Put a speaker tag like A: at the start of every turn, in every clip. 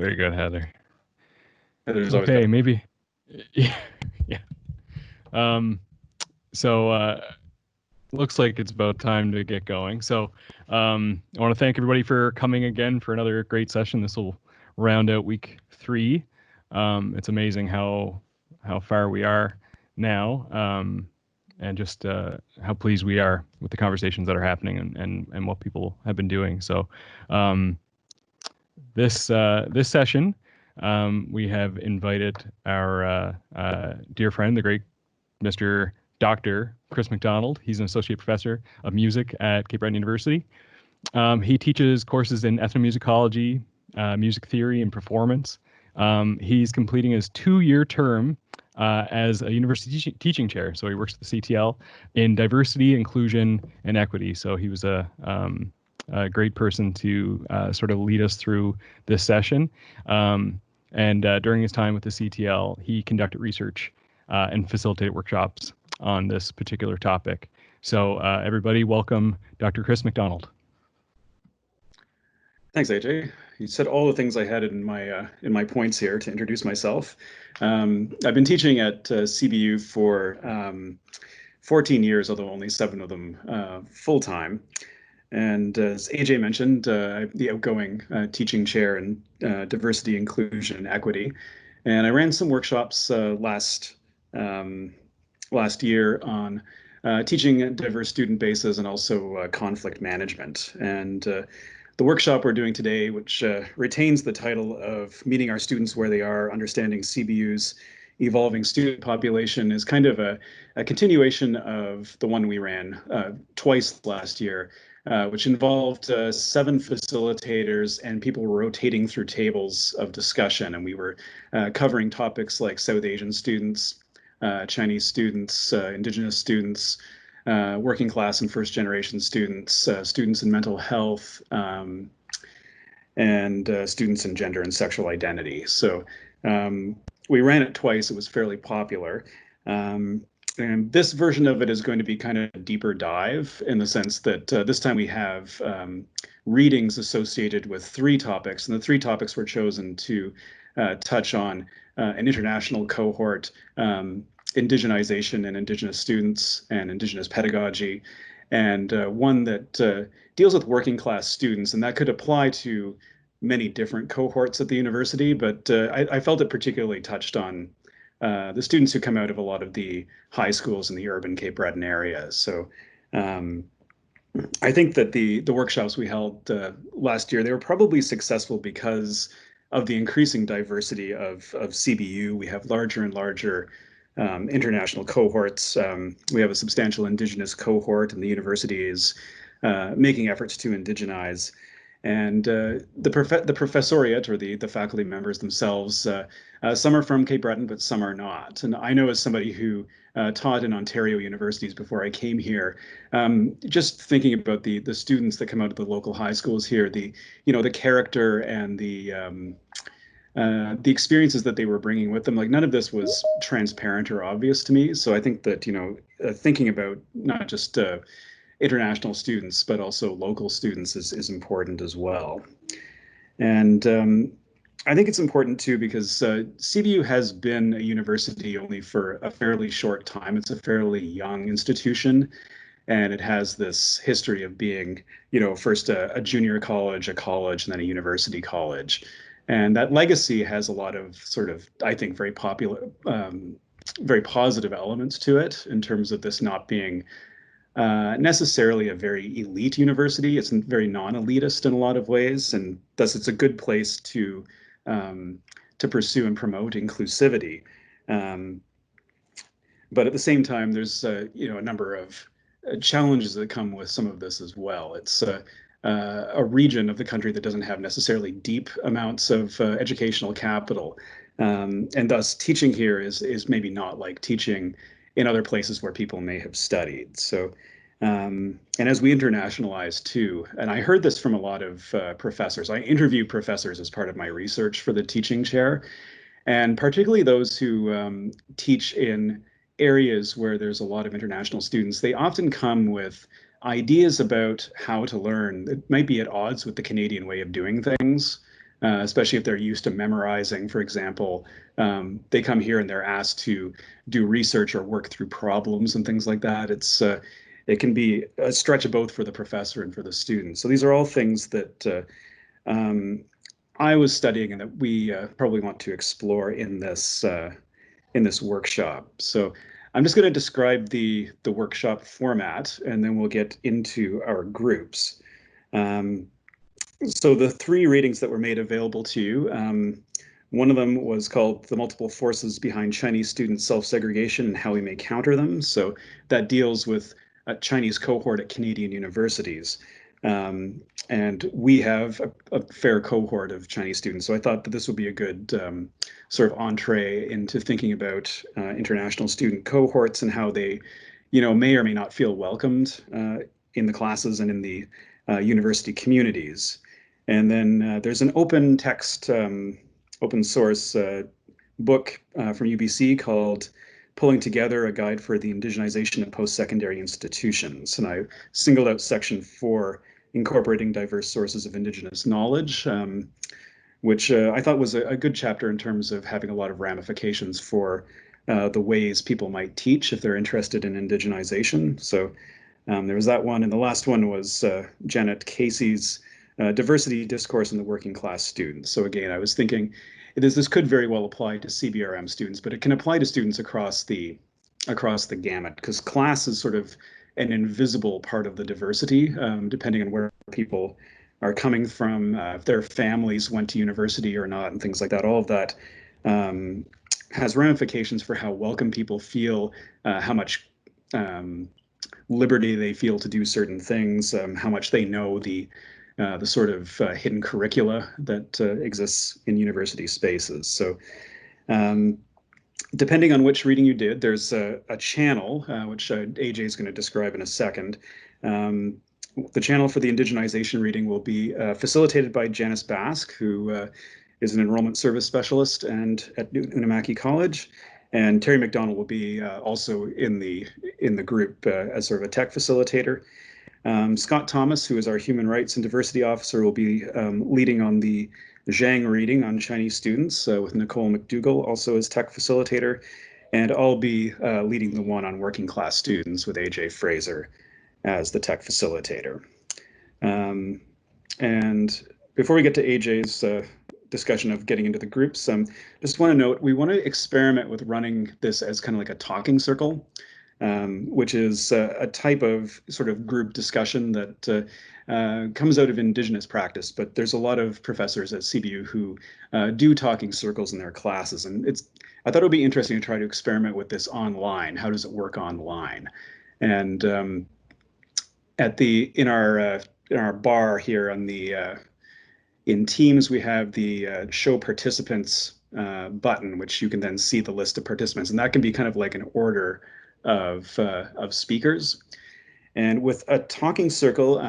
A: Very good, Heather.
B: There's always
A: Okay,
B: better.
A: maybe. Yeah. Yeah. Um, so looks like it's about time to get going. So I want to thank everybody for coming again for another great session. This will round out week 3. It's amazing how far we are now, and just how pleased we are with the conversations that are happening and what people have been doing. So um, this session, we have invited our dear friend, the great Mr. Dr. Chris MacDonald. He's an associate professor of music at Cape Breton University. He teaches courses in ethnomusicology, music theory, and performance. He's completing his 2-year term as a university teaching chair. So he works at the CTL in diversity, inclusion, and equity. So he was a great person to sort of lead us through this session. And during his time with the CTL, he conducted research and facilitated workshops on this particular topic. So everybody, welcome Dr. Chris MacDonald.
B: Thanks, AJ. You said all the things I had in my points here to introduce myself. I've been teaching at CBU for 14 years, although only 7 of them full time. And as AJ mentioned, I'm the outgoing teaching chair in diversity, inclusion, and equity. And I ran some workshops last year on teaching diverse student bases and also conflict management. And the workshop we're doing today, which retains the title of Meeting Our Students Where They Are, Understanding CBU's Evolving Student Population, is kind of a continuation of the one we ran twice last year, which involved 7 facilitators and people rotating through tables of discussion. And we were covering topics like South Asian students, Chinese students, Indigenous students, working class and first generation students, students in mental health, and students in gender and sexual identity. So we ran it twice. It was fairly popular. And this version of it is going to be kind of a deeper dive in the sense that this time we have readings associated with 3 topics. And the 3 topics were chosen to touch on an international cohort, indigenization and Indigenous students and Indigenous pedagogy, and one that deals with working class students. And that could apply to many different cohorts at the university, but I felt it particularly touched on the students who come out of a lot of the high schools in the urban Cape Breton area. So I think that the workshops we held last year, they were probably successful because of the increasing diversity of CBU. We have larger and larger international cohorts. We have a substantial Indigenous cohort, and the university is making efforts to indigenize. And the professoriate, or the faculty members themselves, some are from Cape Breton, but some are not. And I know, as somebody who taught in Ontario universities before I came here, just thinking about the students that come out of the local high schools here, the character and the experiences that they were bringing with them, like none of this was transparent or obvious to me. So I think that thinking about not just international students, but also local students is important as well. And I think it's important too because CBU has been a university only for a fairly short time. It's a fairly young institution, and it has this history of being, first a junior college, a college, and then a university college. And that legacy has a lot of sort of, I think, very positive elements to it in terms of this not being necessarily a very elite university. It's very non-elitist in a lot of ways, and thus it's a good place to pursue and promote inclusivity. But at the same time, there's a number of challenges that come with some of this as well. It's a region of the country that doesn't have necessarily deep amounts of educational capital, and thus teaching here is maybe not like teaching in other places where people may have studied. So, and as we internationalize too, and I heard this from a lot of professors. I interview professors as part of my research for the teaching chair, and particularly those who teach in areas where there's a lot of international students. They often come with ideas about how to learn that might be at odds with the Canadian way of doing things. especially if they're used to memorizing, for example. They come here and they're asked to do research or work through problems and things like that. It can be a stretch both for the professor and for the student. So these are all things that I was studying and that we probably want to explore in this workshop. So I'm just going to describe the workshop format, and then we'll get into our groups. So the three readings that were made available to you, one of them was called The Multiple Forces Behind Chinese Student Self-Segregation and How We May Counter Them. So that deals with a Chinese cohort at Canadian universities. And we have a fair cohort of Chinese students. So I thought that this would be a good sort of entree into thinking about international student cohorts and how they, may or may not feel welcomed in the classes and in the university communities. And then there's an open text, open source book from UBC called Pulling Together, a Guide for the Indigenization of Post-Secondary Institutions. And I singled out section 4, Incorporating Diverse Sources of Indigenous Knowledge, which I thought was a good chapter in terms of having a lot of ramifications for the ways people might teach if they're interested in indigenization. So there was that one. And the last one was Janet Casey's Diversity Discourse in the Working Class Students. So again, I was thinking this could very well apply to CBRM students, but it can apply to students across the gamut, because class is sort of an invisible part of the diversity, depending on where people are coming from, if their families went to university or not, and things like that. All of that has ramifications for how welcome people feel, how much liberty they feel to do certain things, how much they know the sort of hidden curricula that exists in university spaces. So depending on which reading you did, there's a channel, which AJ is going to describe in a second. The channel for the indigenization reading will be facilitated by Janice Bask, who is an enrollment service specialist and at Unamaki College. And Terry MacDonald will be also in the group as sort of a tech facilitator. Scott Thomas, who is our Human Rights and Diversity Officer, will be leading on the Zhang reading on Chinese students with Nicole McDougall also as tech facilitator. And I'll be leading the one on working class students with AJ Fraser as the tech facilitator. And before we get to AJ's discussion of getting into the groups, just want to note, we want to experiment with running this as kind of like a talking circle, which is a type of sort of group discussion that comes out of Indigenous practice. But there's a lot of professors at CBU who do talking circles in their classes. And I thought it would be interesting to try to experiment with this online. How does it work online? And in our bar here on the in Teams, we have the show participants button, which you can then see the list of participants, and that can be kind of like an order of speakers. And with a talking circle,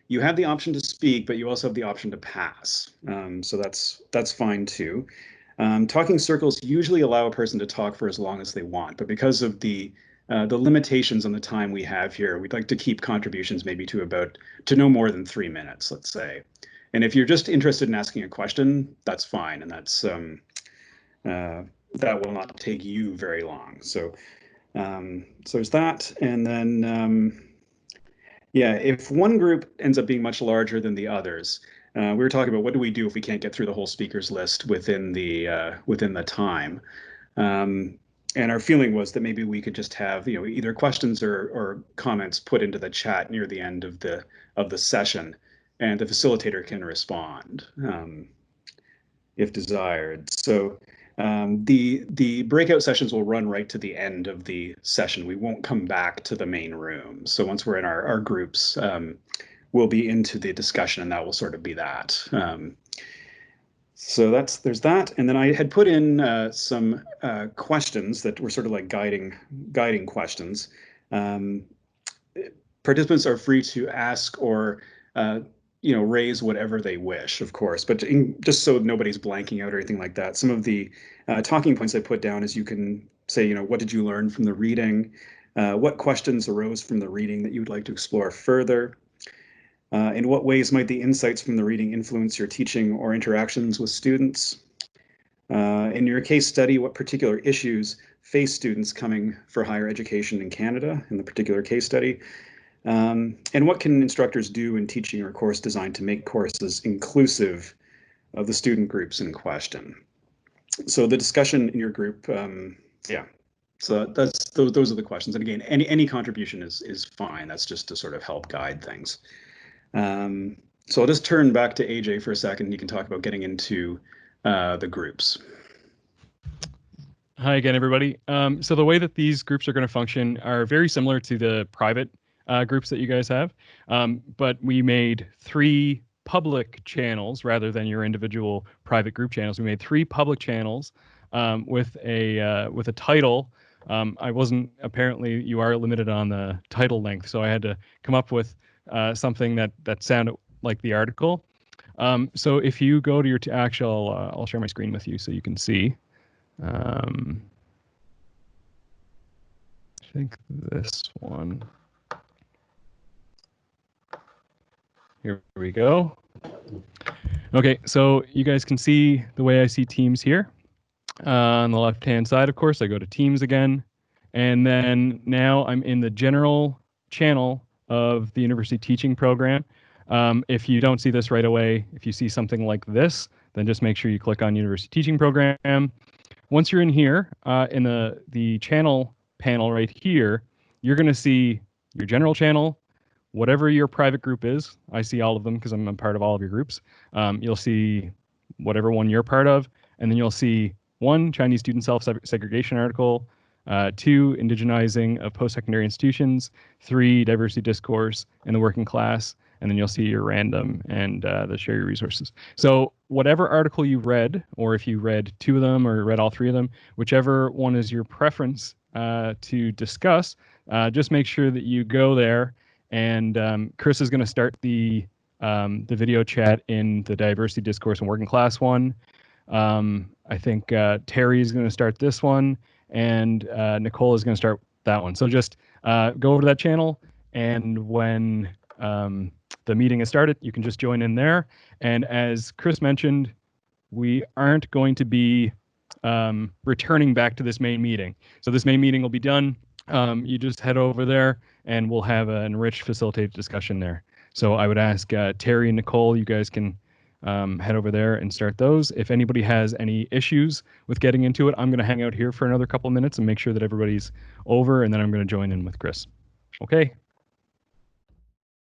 B: you have the option to speak, but you also have the option to pass. So that's fine too. Talking circles usually allow a person to talk for as long as they want, but because of the limitations on the time we have here, we'd like to keep contributions maybe to no more than 3 minutes, let's say. And if you're just interested in asking a question, that's fine, and that will not take you very long. So there's that, and then yeah, if one group ends up being much larger than the others, we were talking about what do we do if we can't get through the whole speakers list within the time. And our feeling was that maybe we could just have either questions or comments put into the chat near the end of the session, and the facilitator can respond if desired. So the breakout sessions will run right to the end of the session. We won't come back to the main room. So once we're in our groups, we'll be into the discussion, and that will sort of be that. So there's that. And then I had put in some questions that were sort of like guiding questions. Participants are free to ask or raise whatever they wish, of course, but just so nobody's blanking out or anything like that. Some of the talking points I put down is you can say, what did you learn from the reading? What questions arose from the reading that you would like to explore further? In what ways might the insights from the reading influence your teaching or interactions with students? In your case study, what particular issues face students coming for higher education in Canada in the particular case study? And what can instructors do in teaching or course design to make courses inclusive of the student groups in question? So the discussion in your group, yeah. So those are the questions. And again, any contribution is fine. That's just to sort of help guide things. So I'll just turn back to AJ for a second. You can talk about getting into the groups.
A: Hi again, everybody. So the way that these groups are going to function are very similar to the private groups that you guys have, but we made 3 public channels rather than your individual private group channels. We made 3 public channels with a title. I wasn't, apparently you are limited on the title length, so I had to come up with something that sounded like the article. So if you go to your actual, I'll share my screen with you so you can see. I think this one. Here we go. Okay, so you guys can see the way I see Teams here. On the left-hand side, of course, I go to Teams again. And then now I'm in the general channel of the university teaching program. If you don't see this right away, if you see something like this, then just make sure you click on University Teaching Program. Once you're in here, in the channel panel right here, you're going to see your general channel, whatever your private group is. I see all of them because I'm a part of all of your groups. You'll see whatever one you're part of, and then you'll see 1, Chinese student self-segregation article, 2, indigenizing of post-secondary institutions, 3, diversity discourse in the working class, and then you'll see your random and the share your resources. So whatever article you read, or if you read 2 of them or read all 3 of them, whichever one is your preference to discuss, just make sure that you go there. And Chris is going to start the video chat in the diversity discourse and working class one. I think Terry is going to start this one, and Nicole is going to start that one. So just go over to that channel, and when the meeting is started, you can just join in there. And as Chris mentioned, we aren't going to be returning back to this main meeting. So this main meeting will be done. You just head over there, and we'll have an enriched facilitated discussion there. So I would ask Terry and Nicole, you guys can head over there and start those. If anybody has any issues with getting into it, I'm going to hang out here for another couple of minutes and make sure that everybody's over, and then I'm going to join in with Chris. Okay.